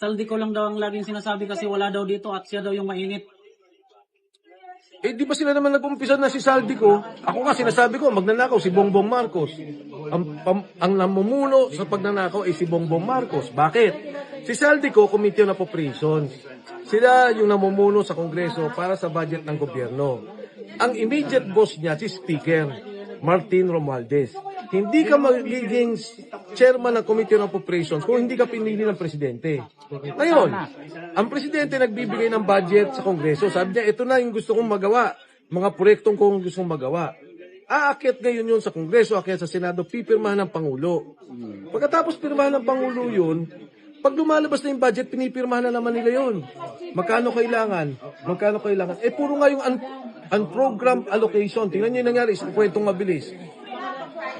Saldi ko lang daw ang laging sinasabi kasi wala daw dito at siya daw yung mainit. Eh, di ba sila naman nag-umpisa na si Saldi ko? Ako nga sinasabi ko, magnanakaw si Bongbong Marcos. Ang namumuno sa pagnanakaw ay si Bongbong Marcos. Bakit? Si Saldi ko, Committee on Appropriations. Sila yung namumuno sa Kongreso para sa budget ng gobyerno. Ang immediate boss niya, si Speaker Martin Romualdez. Hindi ka magiging chairman ng Committee on Appropriations kung hindi ka pinili ng presidente. Ngayon, ang presidente nagbibigay ng budget sa Kongreso. Sabi niya, ito na yung gusto kong magawa. Mga proyektong kong gusto kong magawa. Aakyat ngayon yun sa Kongreso, aakyat sa Senado, pipirmahan ng Pangulo. Pagkatapos pirmahan ng Pangulo yun, pag lumalabas na yung budget, pinipirmahan na naman nila yun. Magkano kailangan? Magkano kailangan? Eh, puro nga yung unprogrammed allocation. Tingnan nyo yung nangyari, isang kwentong mabilis.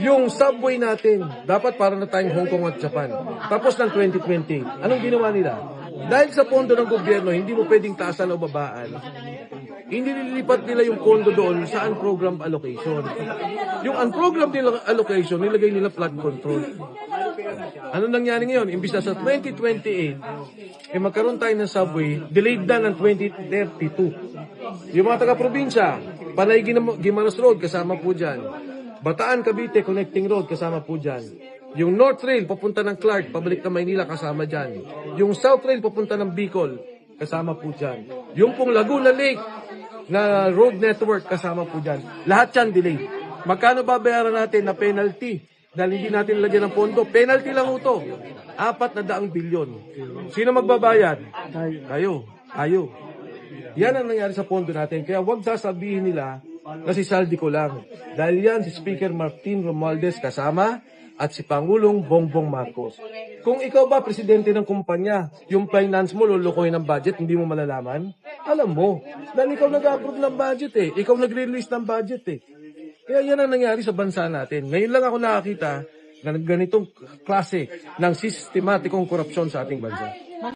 Yung subway natin, dapat para na tayong Hong Kong at Japan. Tapos ng 2020, anong ginawa nila? Dahil sa pondo ng gobyerno, hindi mo pwedeng taasan o babaan. Inililipat nila yung pondo doon sa unprogrammed allocation. Yung unprogrammed allocation, nilagay nila flood control. Ano nangyari ngayon? Imbis na sa 2028, magkaroon tayo ng subway, delayed na ng 2032. Yung mga taga-probinsya, Panay Guimaras Road, kasama po dyan. Bataan, Cavite, Connecting Road, kasama po dyan. Yung North Rail, papunta ng Clark, pabalik na Maynila, kasama dyan. Yung South Rail, papunta ng Bicol, kasama po dyan. Yung pong Laguna Lake na road network, kasama po dyan. Lahat yan delay. Magkano babayaran natin na penalty? Dahil hindi natin lagyan ng pondo. Penalty lang ito. 400 bilyon. Sino magbabayad? Kayo. Yan ang nangyari sa pondo natin. Kaya huwag sasabihin nila na si Saldi ko lang. Dahil yan si Speaker Martin Romualdez kasama at si Pangulong Bongbong Marcos. Kung ikaw ba presidente ng kumpanya, yung finance mo lulukoy ng budget, hindi mo malalaman? Alam mo. Dahil ikaw nag-approve ng budget eh. Ikaw nag-release ng budget eh. Kaya yan ang nangyari sa bansa natin. Ngayon lang ako nakakita na ganitong klase ng sistematikong korupsyon sa ating bansa.